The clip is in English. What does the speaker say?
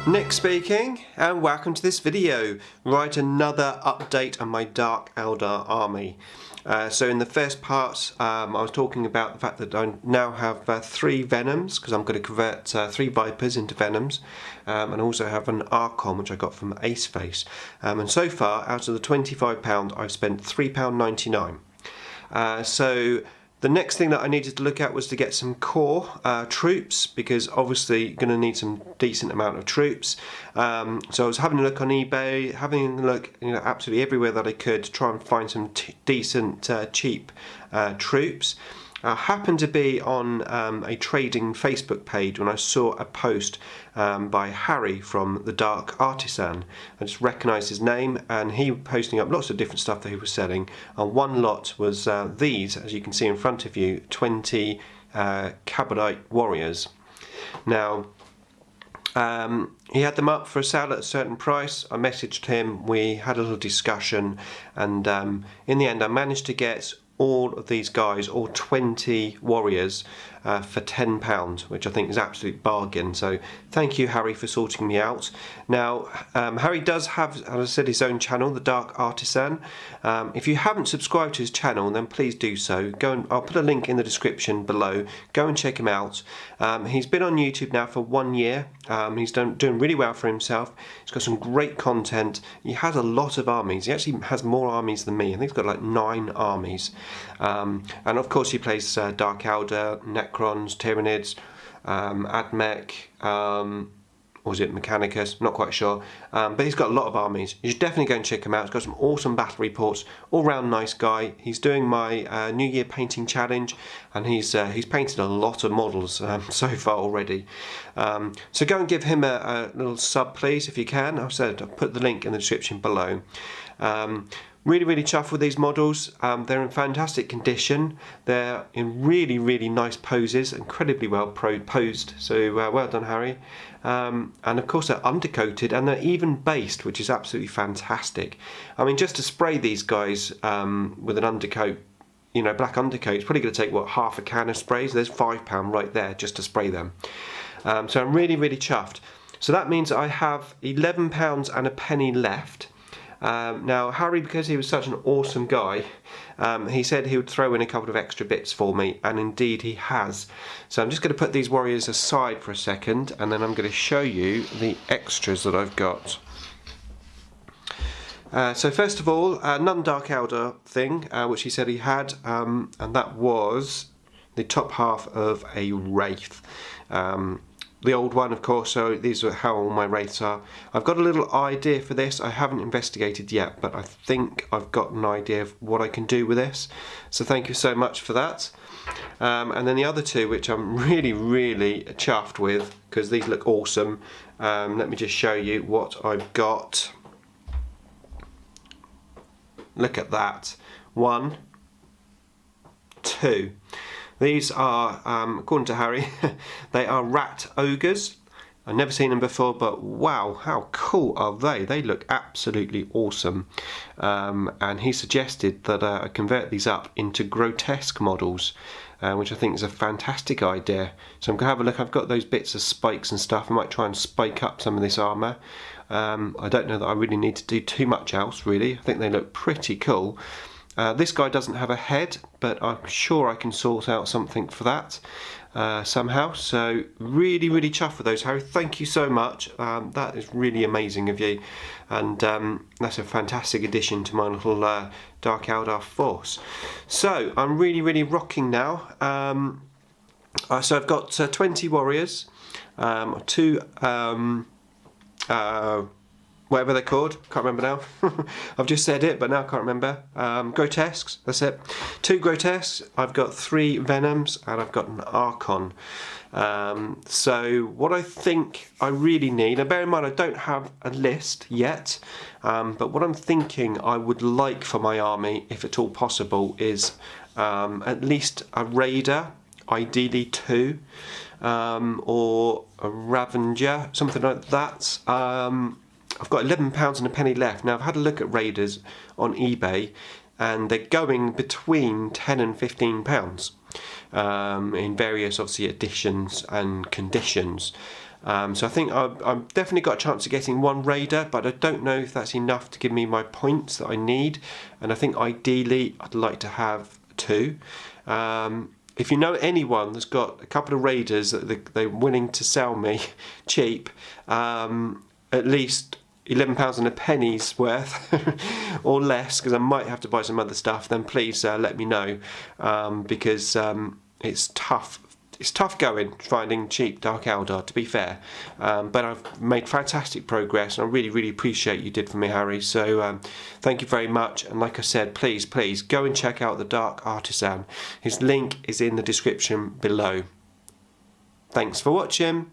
Nick speaking, and welcome to this video. Right, another update on my Dark Eldar army. So in the first part, I was talking about the fact that I now have 3 Venoms, because I'm going to convert 3 Vipers into Venoms, and also have an Archon, which I got from Aceface. And so far, out of the £25, I've spent £3.99. So the next thing that I needed to look at was to get some core troops, because obviously you're going to need some decent amount of troops. So I was having a look on eBay, having a look, absolutely everywhere that I could to try and find some decent, cheap troops. I happened to be on a trading Facebook page when I saw a post by Harry from the Dark Artisan. I just recognised his name, and he was posting up lots of different stuff that he was selling, and one lot was these, as you can see in front of you, 20 Kabadite warriors. Now he had them up for a sale at a certain price. I messaged him, we had a little discussion, and in the end I managed to get all of these guys, all 20 warriors, for £10, which I think is an absolute bargain. So thank you, Harry, for sorting me out. Now Harry does have, as I said, his own channel, the Dark Artisan. If you haven't subscribed to his channel, then please do so. Go and I'll put a link in the description below. Go and check him out. He's been on YouTube now for 1 year. He's doing really well for himself. He's got some great content. He has a lot of armies. He actually has more armies than me. I think he's got like 9 armies. And of course he plays Dark Eldar, Necrons, Tyranids, Admech, or was it Mechanicus? Not quite sure. But he's got a lot of armies. You should definitely go and check him out. He's got some awesome battle reports. All round nice guy. He's doing my New Year painting challenge, and he's painted a lot of models so far already. So go and give him a little sub, please, if you can. I've put the link in the description below. Really chuffed with these models. They're in fantastic condition. They're in really nice poses, incredibly well posed. So well done, Harry. And of course they're undercoated, and they're even based, which is absolutely fantastic. I mean, just to spray these guys with an undercoat, black undercoat, it's probably going to take, what, half a can of sprays. There's £5 right there just to spray them. So I'm really chuffed. So that means I have £11 and a penny left. Now Harry, because he was such an awesome guy, he said he would throw in a couple of extra bits for me, and indeed he has. So I'm just going to put these warriors aside for a second, and then I'm going to show you the extras that I've got. So first of all, another Dark Eldar thing, which he said he had, and that was the top half of a Wraith. The old one, of course, so these are how all my wraiths are. I've got a little idea for this. I haven't investigated yet, but I think I've got an idea of what I can do with this. So thank you so much for that. And then the other two, which I'm really chuffed with, because these look awesome. Let me just show you what I've got. Look at that. 1, 2. These are, according to Harry, they are rat ogres. I've never seen them before, but wow, how cool are they? They look absolutely awesome. And he suggested that I convert these up into grotesque models, which I think is a fantastic idea. So I'm going to have a look. I've got those bits of spikes and stuff. I might try and spike up some of this armour. I don't know that I really need to do too much else, really. I think they look pretty cool. This guy doesn't have a head, but I'm sure I can sort out something for that somehow. So really chuffed with those, Harry. Thank you so much. That is really amazing of you, and that's a fantastic addition to my little Dark Eldar force. So I'm really rocking now. So I've got 20 warriors, 2 whatever they're called, can't remember now. I've just said it, but now I can't remember. Grotesques, that's it. 2 grotesques, I've got 3 venoms, and I've got an archon. So what I think I really need, and bear in mind I don't have a list yet, but what I'm thinking I would like for my army, if at all possible, is at least a raider, ideally 2, or a Ravager, something like that. I've got £11 and a penny left. Now I've had a look at raiders on eBay, and they're going between £10 and £15 in various, obviously, editions and conditions. So I think I've definitely got a chance of getting 1 raider, but I don't know if that's enough to give me my points that I need, and I think ideally I'd like to have 2. If you know anyone that's got a couple of raiders that they're willing to sell me cheap, at least £11 and a penny's worth or less, because I might have to buy some other stuff, then please let me know, because it's tough. It's tough going finding cheap Dark Eldar, to be fair, but I've made fantastic progress, and I really appreciate you did for me, Harry. So thank you very much, and like I said, please go and check out the Dark Artisan. His link is in the description below. Thanks for watching.